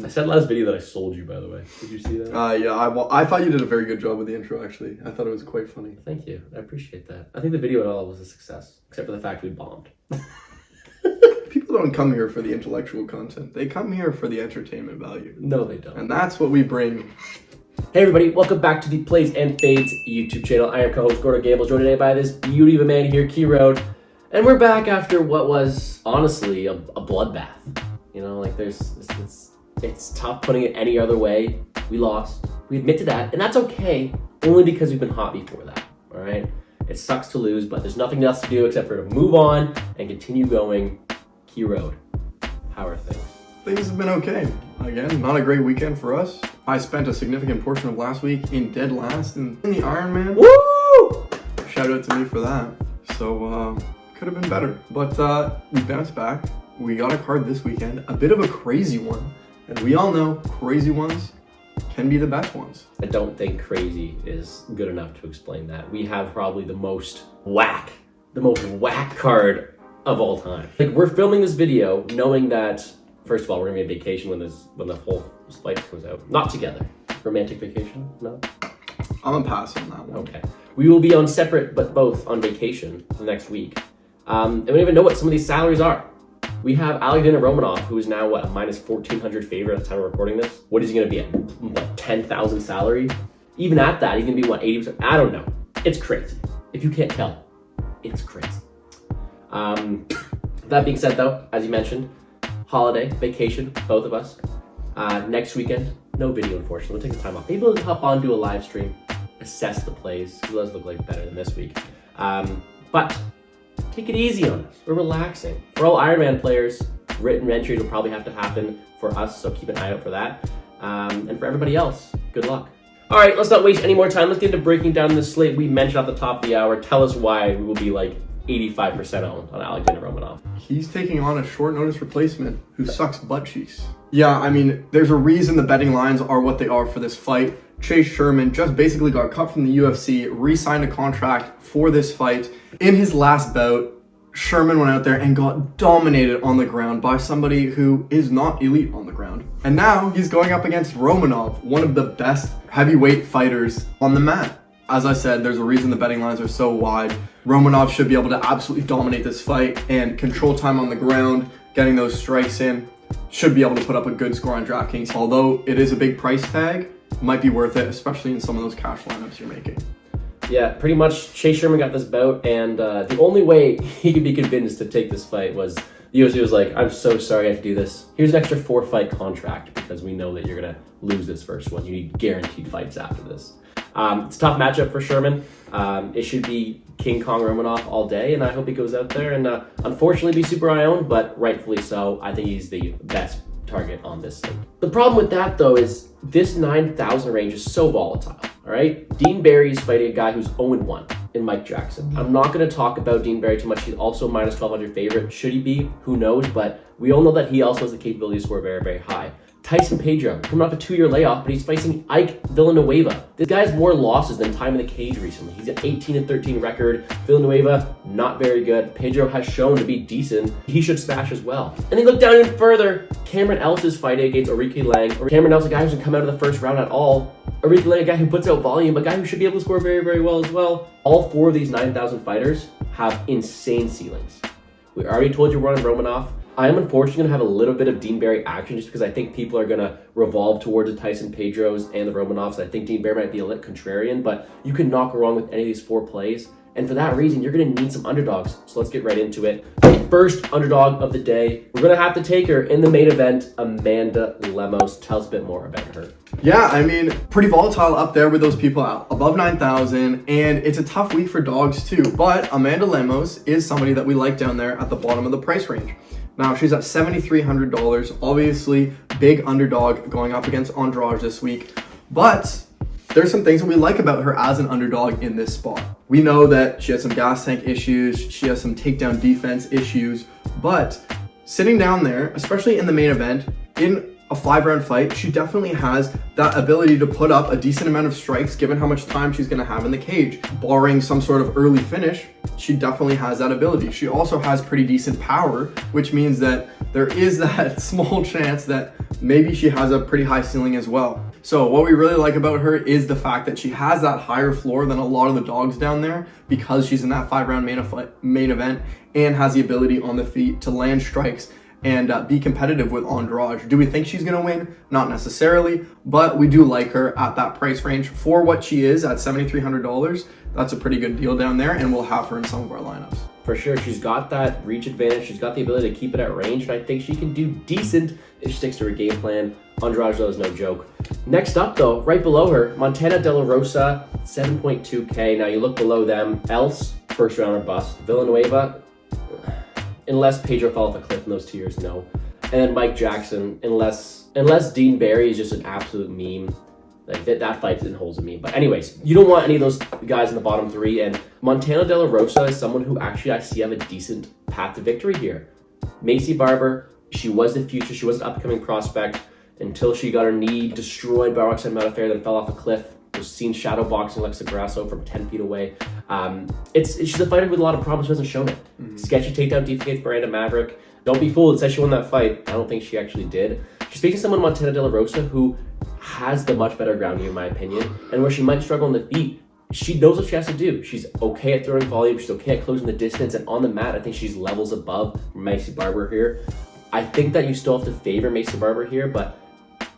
I said last video that I sold you, by the way. Did you see that? Yeah, I thought you did a very good job with the intro, actually. I thought it was quite funny. Thank you. I appreciate that. I think the video at all was a success, except for the fact we bombed. People don't come here for the intellectual content. They come here for the entertainment value. No, they don't. And that's what we bring. Hey everybody, welcome back to the Plays and Fades YouTube channel. I am co-host Gordon Gables, joined today by this beauty of a man here, Key Road. And we're back after what was, honestly, a bloodbath. You know, like it's tough putting it any other way. We lost. We admit to that, and that's okay, only because we've been hot before that, all right? It sucks to lose, but there's nothing else to do except for to move on and continue going. Key Road, how are things? Things have been okay. Again, not a great weekend for us. I spent a significant portion of last week in dead last in the Ironman. Woo! Shout out to me for that. So, could have been better. But we bounced back. We got a card this weekend, a bit of a crazy one. And we all know crazy ones can be the best ones. I don't think crazy is good enough to explain that. We have probably the most whack card of all time. Like, we're filming this video knowing that, first of all, we're gonna be on vacation when the whole fight comes out. Not together. Romantic vacation? No? I'm gonna pass on that one. Okay. We will be on separate, but both on vacation the next week. And we don't even know what some of these salaries are. We have Alexander Romanov, who is now, what, a minus 1,400 favorite at the time we're recording this? What is he gonna be at, what, 10,000 salary? Even at that, he's gonna be, what, 80%? I don't know. It's crazy. If you can't tell, it's crazy. That being said, though, as you mentioned, holiday, vacation, both of us. Next weekend, no video, unfortunately. We'll take the time off. Maybe we'll hop on, do a live stream, assess the plays. It does look like better than this week. But take it easy on us. We're relaxing. For all Ironman players, written entries will probably have to happen for us, so keep an eye out for that. And for everybody else, good luck. All right, let's not waste any more time. Let's get into breaking down this slate we mentioned at the top of the hour. Tell us why we will be like 85% owned on Alexander Romanov. He's taking on a short notice replacement who sucks butt cheeks. Yeah, I mean, there's a reason the betting lines are what they are for this fight. Chase Sherman just basically got cut from the UFC, re-signed a contract for this fight. In his last bout, Sherman went out there and got dominated on the ground by somebody who is not elite on the ground. And now he's going up against Romanov, one of the best heavyweight fighters on the mat. As I said, there's a reason the betting lines are so wide. Romanov should be able to absolutely dominate this fight and control time on the ground, getting those strikes in. Should be able to put up a good score on DraftKings. Although it is a big price tag, might be worth it, especially in some of those cash lineups you're making. Yeah, pretty much Chase Sherman got this bout, and the only way he could be convinced to take this fight was the UFC was like, I'm so sorry I have to do this. Here's an extra 4-fight contract because we know that you're going to lose this first one. You need guaranteed fights after this. It's a tough matchup for Sherman. It should be King Kong Romanov all day, and I hope he goes out there and unfortunately be super high owned, but rightfully so. I think he's the best target on this slate. The problem with that, though, is this 9,000 range is so volatile, all right? Dean Barry is fighting a guy who's 0-1 in Mike Jackson. I'm not going to talk about Dean Barry too much. He's also minus 1,200 favorite. Should he be? Who knows? But we all know that he also has the capability to score very, very high. Tyson Pedro, coming off a 2-year layoff, but he's facing Ike Villanueva. This guy's more losses than time in the cage recently. He's an 18-13 record. Villanueva, not very good. Pedro has shown to be decent. He should smash as well. And then look down even further. Cameron Else is fighting against Enrique Lang. Cameron Else, a guy who doesn't come out of the first round at all. Enrique Lang, a guy who puts out volume, a guy who should be able to score very, very well as well. All 4 of these 9,000 fighters have insane ceilings. We already told you we're on Romanov. I am unfortunately going to have a little bit of Dean Barry action just because I think people are going to revolve towards the Tyson Pedros and the Romanovs. I think Dean Barry might be a lit contrarian, but you can knock wrong with any of these 4 plays. And for that reason, you're going to need some underdogs. So let's get right into it. The first underdog of the day, we're going to have to take her in the main event, Amanda Lemos. Tell us a bit more about her. Yeah, I mean, pretty volatile up there with those people out above 9,000, and it's a tough week for dogs too. But Amanda Lemos is somebody that we like down there at the bottom of the price range. Now, she's at $7,300, obviously big underdog going up against Andrade this week, but there's some things that we like about her as an underdog in this spot. We know that she has some gas tank issues, she has some takedown defense issues, but sitting down there, especially in the main event, in a 5-round fight, she definitely has that ability to put up a decent amount of strikes given how much time she's going to have in the cage. Barring some sort of early finish, she definitely has that ability. She also has pretty decent power, which means that there is that small chance that maybe she has a pretty high ceiling as well. So what we really like about her is the fact that she has that higher floor than a lot of the dogs down there because she's in that 5-round main event and has the ability on the feet to land strikes and be competitive with Andrade. Do we think she's going to win? Not necessarily, but we do like her at that price range. For what she is at $7,300, that's a pretty good deal down there, and we'll have her in some of our lineups. For sure, she's got that reach advantage. She's got the ability to keep it at range, and I think she can do decent if she sticks to her game plan. Andrade, though, is no joke. Next up, though, right below her, Montana De La Rosa, 7.2K. Now, you look below them, Else, first rounder bust. Villanueva, unless Pedro fell off a cliff in those 2 years, no. And then Mike Jackson, unless Dean Barry is just an absolute meme. Like that fight's in holes of me. But anyways, you don't want any of those guys in the bottom 3. And Montana De La Rosa is someone who actually I see have a decent path to victory here. Macy Barber, she was the future. She was an upcoming prospect until she got her knee destroyed by Roxanne Modafferi, then fell off a cliff. Was seen shadow boxing Alexa Grasso from 10 feet away. She's a fighter with a lot of problems who hasn't shown it. Sketchy takedown defense against Miranda Maverick. Don't be fooled. It says she won that fight. I don't think she actually did. She's facing someone, Montana De La Rosa, who has the much better ground game, in my opinion, and where she might struggle on the feet, she knows what she has to do. She's okay at throwing volume. She's okay at closing the distance, and on the mat, I think she's levels above Macy Barber here. I think that you still have to favor Macy Barber here, but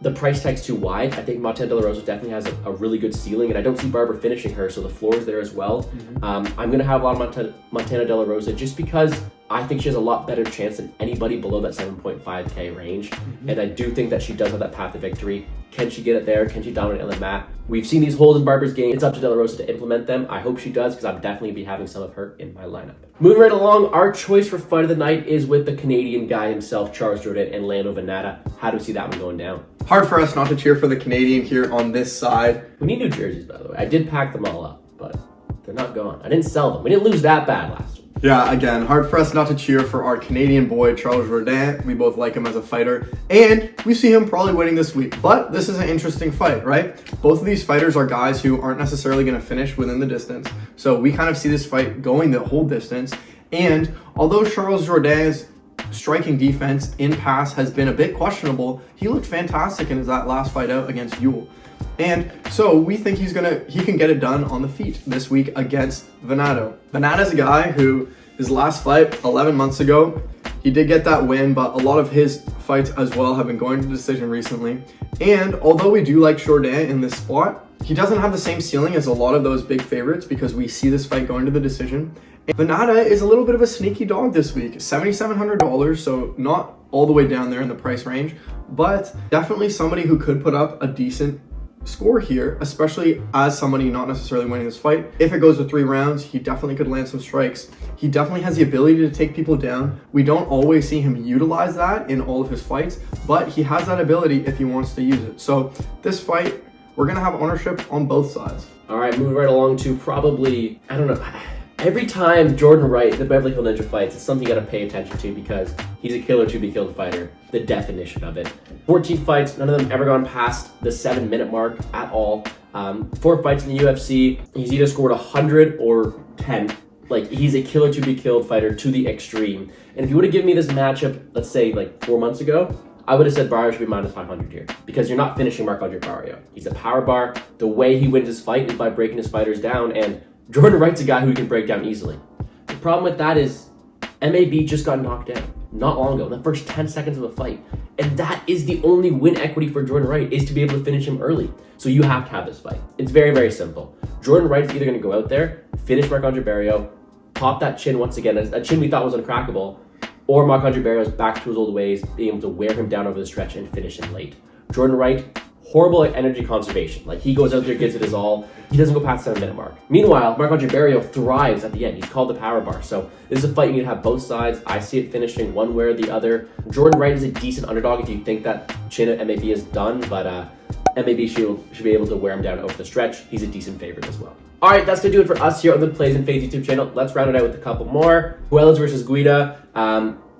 the price tag's too wide. I think Montana De La Rosa definitely has a really good ceiling, and I don't see Barber finishing her, so the floor is there as well. I'm going to have a lot of Montana De La Rosa just because I think she has a lot better chance than anybody below that 7.5K range, and I do think that she does have that path to victory. Can she get it there? Can she dominate on the mat? We've seen these holes in Barber's game. It's up to De La Rosa to implement them. I hope she does because I'll definitely be having some of her in my lineup. Moving right along, our choice for fight of the night is with the Canadian guy himself, Charles Jourdain and Lando Venata. How do we see that one going down? Hard for us not to cheer for the Canadian here on this side. We need new jerseys, by the way. I did pack them all up, but they're not gone. I didn't sell them. We didn't lose that bad last week. Yeah, again, hard for us not to cheer for our Canadian boy, Charles Jourdain. We both like him as a fighter, and we see him probably winning this week. But this is an interesting fight, right? Both of these fighters are guys who aren't necessarily going to finish within the distance. So we kind of see this fight going the whole distance. And although Charles Jourdain's striking defense in pass has been a bit questionable, he looked fantastic in that last fight out against Yule. And so we think he can get it done on the feet this week against Venata. Venata's a guy who his last fight 11 months ago, he did get that win, but a lot of his fights as well have been going to decision recently. And although we do like Jourdain in this spot, he doesn't have the same ceiling as a lot of those big favorites because we see this fight going to the decision. And Venata is a little bit of a sneaky dog this week, $7,700, so not all the way down there in the price range, but definitely somebody who could put up a decent score here, especially as somebody not necessarily winning this fight. If it goes to 3 rounds, he definitely could land some strikes. He definitely has the ability to take people down. We don't always see him utilize that in all of his fights, but he has that ability if he wants to use it. So this fight, we're gonna have ownership on both sides. All right, moving right along to probably, I don't know, every time Jordan Wright, the Beverly Hills Ninja fights, it's something you gotta pay attention to because he's a killer to be killed fighter, the definition of it. 14 fights, none of them ever gone past the 7-minute mark at all. 4 fights in the UFC, he's either scored 100 or 10. Like, he's a killer to be killed fighter to the extreme. And if you would have given me this matchup, let's say like 4 months ago, I would have said Barrio should be minus 500 here because you're not finishing Marc-Andre Barrio. He's a power bar. The way he wins his fight is by breaking his fighters down, and Jordan Wright's a guy who he can break down easily. The problem with that is MAB just got knocked out not long ago, in the first 10 seconds of a fight. And that is the only win equity for Jordan Wright, is to be able to finish him early. So you have to have this fight. It's very, very simple. Jordan Wright's either going to go out there, finish Marc-Andre Barrio, pop that chin once again, a chin we thought was uncrackable, or Marc-Andre Barrio's back to his old ways, being able to wear him down over the stretch and finish him late. Jordan Wright, horrible at energy conservation. Like, he goes out there, gives it his all. He doesn't go past the 7-minute mark. Meanwhile, Marc-Andre Barrio thrives at the end. He's called the power bar. So this is a fight you need to have both sides. I see it finishing one way or the other. Jordan Wright is a decent underdog if you think that chin at MAB is done, but MAB should be able to wear him down over the stretch. He's a decent favorite as well. All right, that's going to do it for us here on the Plays and Fades YouTube channel. Let's round it out with a couple more. Huelas versus Guida.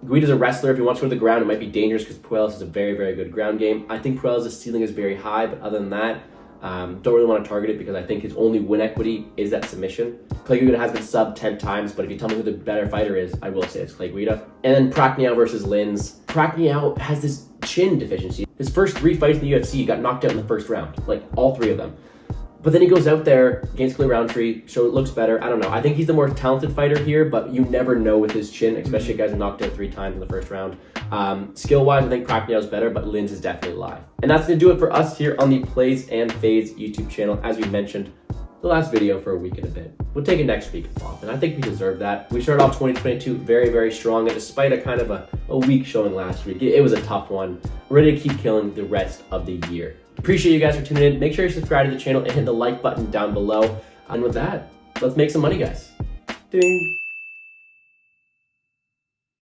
Guida's a wrestler. If he wants to go to the ground, it might be dangerous because Puelles has a very, very good ground game. I think Puelles' ceiling is very high, but other than that, don't really want to target it because I think his only win equity is that submission. Clay Guida has been subbed 10 times, but if you tell me who the better fighter is, I will say it's Clay Guida. And then Pacquiao versus Lins. Pacquiao has this chin deficiency. His first 3 fights in the UFC, he got knocked out in the first round, like all 3 of them. But then he goes out there against Clay Roundtree, so it looks better. I don't know. I think he's the more talented fighter here, but you never know with his chin, especially guys who knocked out 3 times in the first round. Skill-wise, I think Pacquiao's better, but Lins is definitely live. And that's going to do it for us here on the Plays and Fades YouTube channel. As we mentioned, the last video for a week and a bit. We'll take it next week off, and I think we deserve that. We started off 2022 very, very strong, and despite a kind of a weak showing last week, it was a tough one. We're ready to keep killing the rest of the year. Appreciate you guys for tuning in. Make sure you subscribe to the channel and hit the like button down below. And with that, let's make some money, guys. Ding.